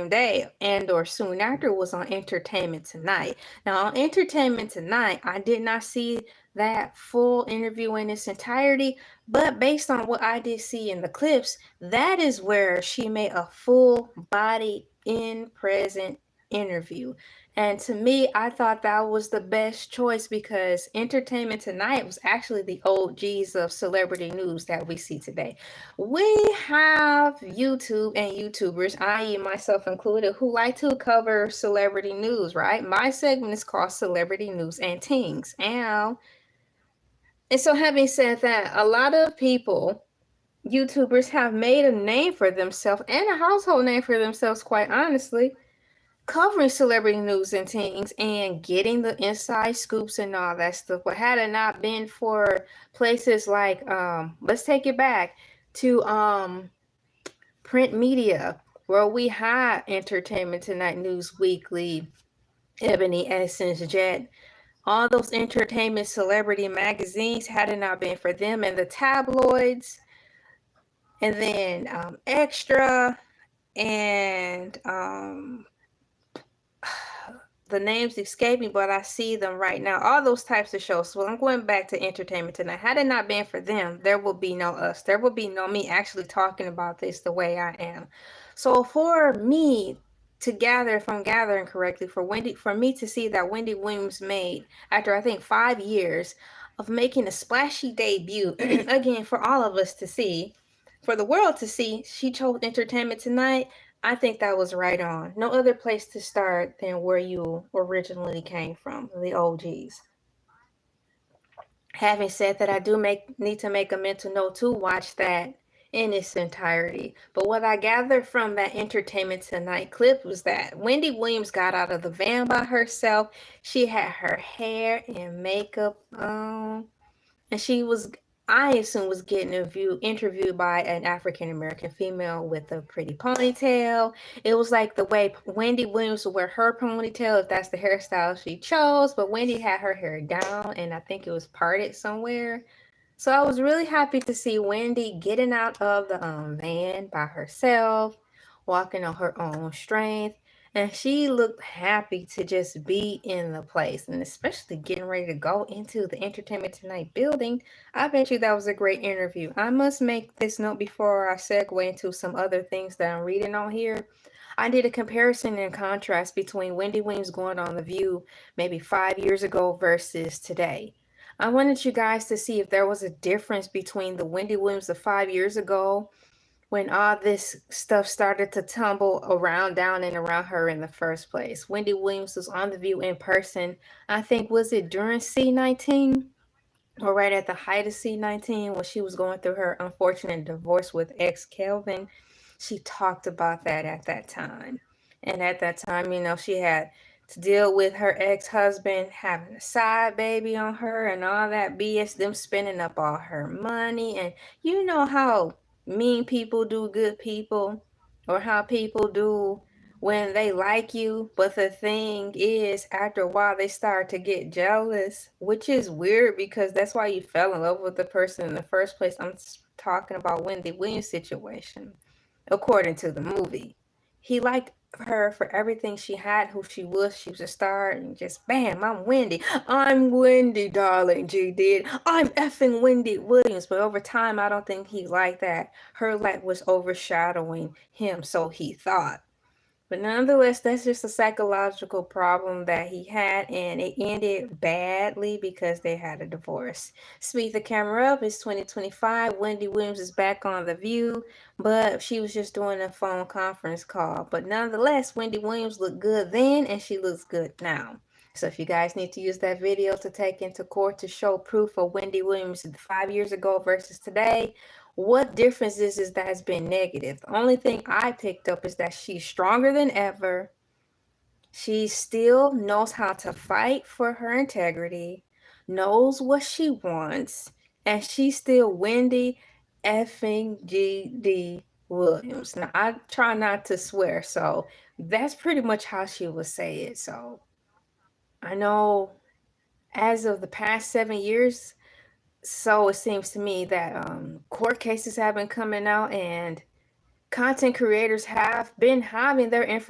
day and or soon after was on Entertainment Tonight. Now on Entertainment Tonight, I did not see that full interview in its entirety, but based on what I did see in the clips, that is where she made a full body in present interview. And to me, I thought that was the best choice because Entertainment Tonight was actually the OGs of celebrity news that we see today. We have YouTube and YouTubers, i.e. myself included, who like to cover celebrity news, right? My segment is called Celebrity News and Tings. And so having said that, a lot of people, YouTubers, have made a name for themselves and a household name for themselves, quite honestly, covering celebrity news and things and getting the inside scoops and all that stuff. But had it not been for places like let's take it back to print media, where we had Entertainment Tonight, News Weekly, Ebony, Essence, Jet, all those entertainment celebrity magazines, had it not been for them and the tabloids, and then Extra, and the names escape me, but I see them right now. All those types of shows. So I'm going back to Entertainment Tonight. Had it not been for them, there will be no us. There will be no me actually talking about this the way I am. So for me to gather, if I'm gathering correctly, for me to see that Wendy Williams made, after I think 5 years of making a splashy debut, again for all of us to see, for the world to see, she chose Entertainment Tonight. I think that was right on. No other place to start than where you originally came from, the OGs. Having said that, I do need to make a mental note to watch that in its entirety. But what I gathered from that Entertainment Tonight clip was that Wendy Williams got out of the van by herself. She had her hair and makeup on, and she was, I assume, was getting interviewed by an African American female with a pretty ponytail. It was like the way Wendy Williams would wear her ponytail if that's the hairstyle she chose, but Wendy had her hair down and I think it was parted somewhere. So I was really happy to see Wendy getting out of the van by herself, walking on her own strength. And she looked happy to just be in the place, and especially getting ready to go into the Entertainment Tonight building. I bet you that was a great interview. I must make this note before I segue into some other things that I'm reading on here. I did a comparison and contrast between Wendy Williams going on The View maybe 5 years ago versus today. I wanted you guys to see if there was a difference between the Wendy Williams of 5 years ago, when all this stuff started to tumble around, down, and around her in the first place. Wendy Williams was on The View in person, I think, was it during C19? Or right at the height of C19 when she was going through her unfortunate divorce with ex Kelvin. She talked about that at that time. And at that time, she had to deal with her ex-husband having a side baby on her and all that BS, them spending up all her money. And you know how mean people do good people, or how people do when they like you, but the thing is, after a while they start to get jealous, which is weird because that's why you fell in love with the person in the first place. I'm talking about Wendy Williams' situation. According to the movie, he liked her for everything she had, who she was. She was a star, and just bam, I'm Wendy, darling. G did, I'm effing Wendy Williams. But over time, I don't think he liked that her light was overshadowing him, so he thought. But nonetheless, that's just a psychological problem that he had, and it ended badly because they had a divorce. Speed the camera up. It's 2025. Wendy Williams is back on The View, but she was just doing a phone conference call. But nonetheless, Wendy Williams looked good then, and she looks good now. So if you guys need to use that video to take into court to show proof of Wendy Williams 5 years ago versus today, what difference is that has been negative? The only thing I picked up is that she's stronger than ever. She still knows how to fight for her integrity, knows what she wants, and she's still Wendy effing G.D. Williams. Now, I try not to swear, so that's pretty much how she would say it. So I know as of the past 7 years, so it seems to me that court cases have been coming out, and content creators have been hiding their information